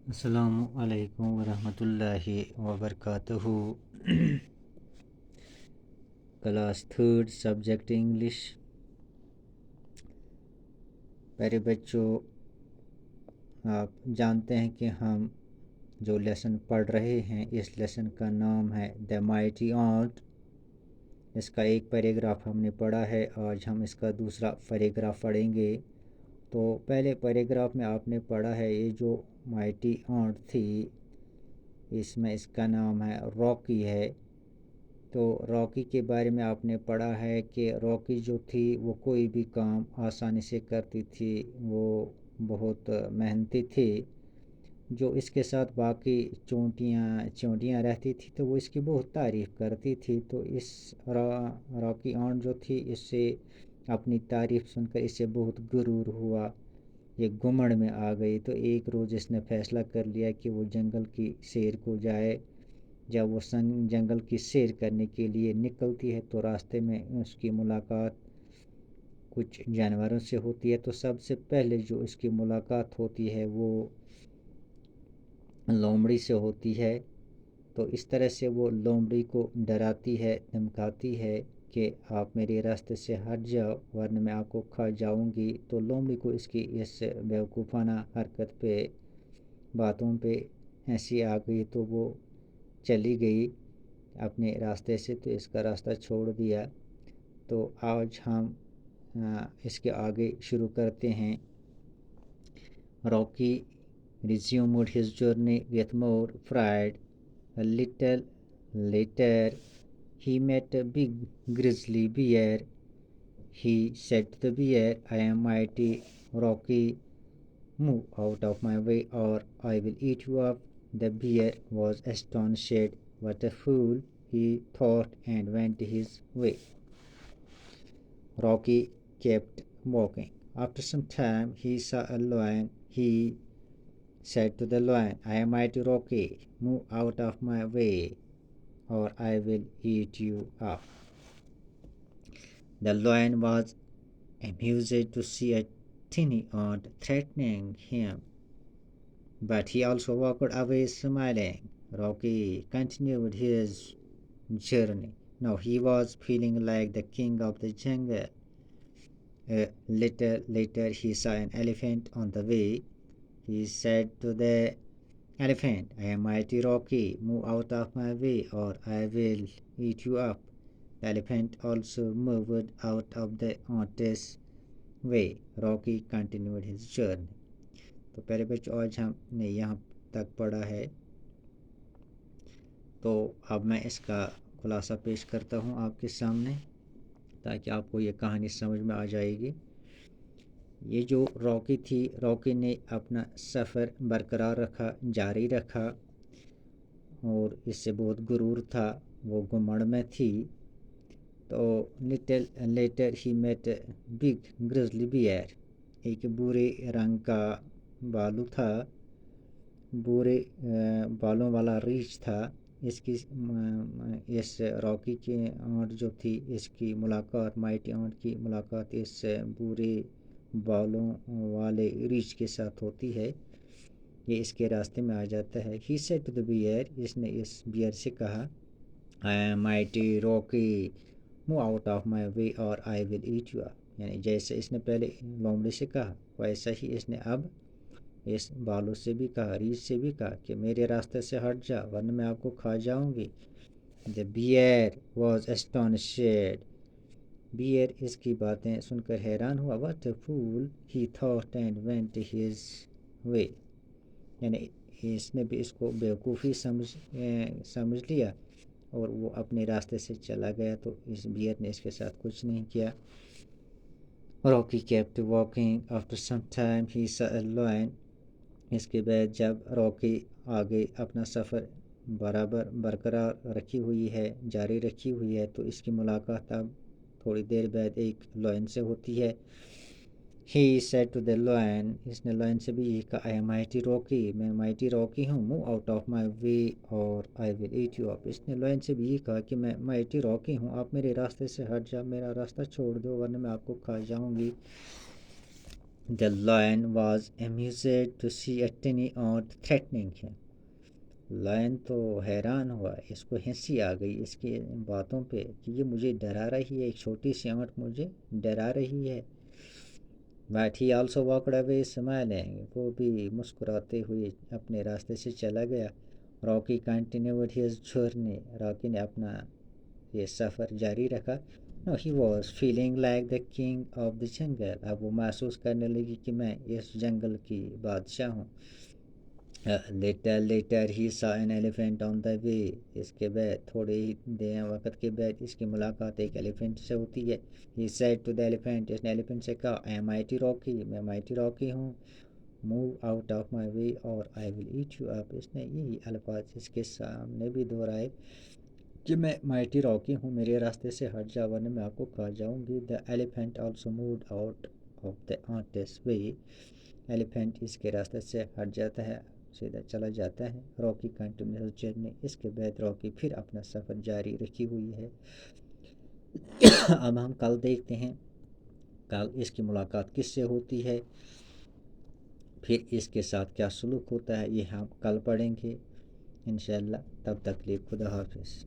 السلام علیکم ورحمۃ اللہ وبرکاتہ۔ Class third subject English. پیارے بچوں، آپ جانتے ہیں کہ ہم جو لیسن پڑھ رہے ہیں اس لیسن کا نام ہے دا مائٹی آنٹ۔ اس کا ایک پیراگراف ہم نے پڑھا ہے، آج ہم اس کا دوسرا پیراگراف پڑھیں گے۔ تو پہلے پیراگراف میں آپ نے پڑھا ہے یہ جو مائٹی آنٹ تھی، اس میں اس کا نام ہے راکی ہے۔ تو راکی کے بارے میں آپ نے پڑھا ہے کہ راکی جو تھی وہ کوئی بھی کام آسانی سے کرتی تھی، وہ بہت محنتی تھی۔ جو اس کے ساتھ باقی چونٹیاں رہتی تھی تو وہ اس کی بہت تعریف کرتی تھی۔ تو اس راکی آنٹ جو تھی اس سے اپنی تعریف سن کر اسے بہت غرور ہوا، یہ گھمنڈ میں آ گئی۔ تو ایک روز اس نے فیصلہ کر لیا کہ وہ جنگل کی سیر کو جائے۔ جب وہ جنگل کی سیر کرنے کے لیے نکلتی ہے تو راستے میں اس کی ملاقات کچھ جانوروں سے ہوتی ہے۔ تو سب سے پہلے جو اس کی ملاقات ہوتی ہے وہ لومڑی سے ہوتی ہے۔ تو اس طرح سے وہ لومڑی کو ڈراتی ہے، دھمکاتی ہے کہ آپ میرے راستے سے ہٹ جاؤ ورنہ میں آپ کو کھا جاؤں گی۔ تو لومڑی کو اس کی اس بیوقوفانہ حرکت پہ، باتوں پہ ہنسی آ گئی تو وہ چلی گئی اپنے راستے سے، تو اس کا راستہ چھوڑ دیا۔ تو آج ہم اس کے آگے شروع کرتے ہیں۔ راکی resumed his journey with more pride. A little later, he met a big grizzly bear. He said to the bear, I am mighty Rocky. Move out of my way or I will eat you up. The bear was astonished. What a fool, he thought, and went his way. Rocky kept walking. After some time, he saw a lion. He said to the lion, I am mighty Rocky. Move out of my way or I will eat you up. The lion was amused to see a tiny ant threatening him, but he also walked away smiling. Rocky continued his journey. Now he was feeling like the king of the jungle. A little later he saw an elephant on the way. He said to the elephant, I am mighty Rocky. Move out of my way or I will eat you up. The elephant also moved out of the ant's way. Rocky continued his journey. تو پہلے بچوں آج ہم نے یہاں تک پڑھا ہے، تو اب میں اس کا خلاصہ پیش کرتا ہوں آپ کے سامنے تاکہ آپ کو یہ کہانی سمجھ میں آ جائے گی۔ یہ جو راکی تھی، راکی نے اپنا سفر برقرار رکھا، جاری رکھا، اور اس سے بہت غرور تھا، وہ گھمنڈ میں تھی۔ تو لٹل لیٹر ہی میٹ بگ گریزلی بیئر، ایک بورے رنگ کا بالو تھا، بورے بالوں والا ریچھ تھا۔ اس راکی کی آنٹ جو تھی اس کی ملاقات، مائٹی آنٹ کی ملاقات اس بورے بالوں والے ریچھ کے ساتھ ہوتی ہے، یہ اس کے راستے میں آ جاتا ہے۔ He said to the bear، اس نے اس بیئر سے کہا، I am mighty Rocky, move out of my way or I will eat you up۔ یعنی جیسے اس نے پہلے لومڑی سے کہا ویسا ہی اس نے اب اس بالوں سے بھی کہا، ریچھ سے بھی کہا کہ میرے راستے سے ہٹ جا ورنہ میں آپ کو کھا جاؤں گی۔ The bear was astonished۔ Bear اس کی باتیں سن کر حیران ہوا۔ What a fool, he thought, and went his way۔ یعنی اس نے بھی اس کو بیوقوفی سمجھ لیا اور وہ اپنے راستے سے چلا گیا۔ تو اس بیئر نے اس کے ساتھ کچھ نہیں کیا۔ Rocky kept walking. After some time he saw a lion۔ اس کے بعد جب راکی آگے اپنا سفر برقرار رکھی ہوئی ہے، جاری رکھی ہوئی ہے، تو اس کی ملاقات اب تھوڑی دیر بعد ایک لائن سے ہوتی ہے۔ He said to the lion، اس نے لائن سے بھی یہی کہا، I am mighty Rocky، میں mighty Rocky ہوں، move out of my way or I will eat you up۔ اس نے لائن سے بھی یہی کہا کہ میں mighty Rocky ہوں، آپ میرے راستے سے ہٹ جا، میرا راستہ چھوڑ دو ورنہ میں آپ کو کھا جاؤں گی۔ The lion was amused to see a tiny ant threatening him. Line تو حیران ہوا، اس کو ہنسی آ گئی اس کی باتوں پہ کہ یہ مجھے ڈرا رہی ہے، ایک چھوٹی سی آنٹ مجھے ڈرا رہی ہے. But he also walked away smiling. وہ بھی مسکراتے ہوئے اپنے راستے سے چلا گیا. Rocky continued his journey. راکی نے اپنا یہ سفر جاری رکھا. No, he was feeling like the king of the jungle. اب وہ محسوس کرنے لگی کہ میں اس جنگل کی بادشاہ ہوں. Later he saw an elephant on the way. اس کے بعد تھوڑے ہی دیر وقت کے بعد اس کی ملاقات ایک ایلیفینٹ سے ہوتی ہے. He said to the elephant. اس نے ایلیفینٹ سے کہا I am mighty Rocky. میں mighty Rocky ہوں. Move out of my way or I will eat you up. اس نے یہی الفاظ اس کے سامنے بھی دہرائے کہ میں mighty Rocky ہوں، میرے راستے سے ہٹ جاؤ ورنہ میں آپ کو کھا جاؤں گی. The elephant also moved out of the ant's way. Elephant اس کے راستے سے ہٹ جاتا ہے، سیدھا چلا جاتا ہے. راکی کنٹینیوس جرنی. اس کے بعد راکی پھر اپنا سفر جاری رکھی ہوئی ہے. اب ہم کل دیکھتے ہیں کل اس کی ملاقات کس سے ہوتی ہے، پھر اس کے ساتھ کیا سلوک ہوتا ہے، یہ ہم کل پڑھیں گے انشاءاللہ. تب تک لیے خدا حافظ.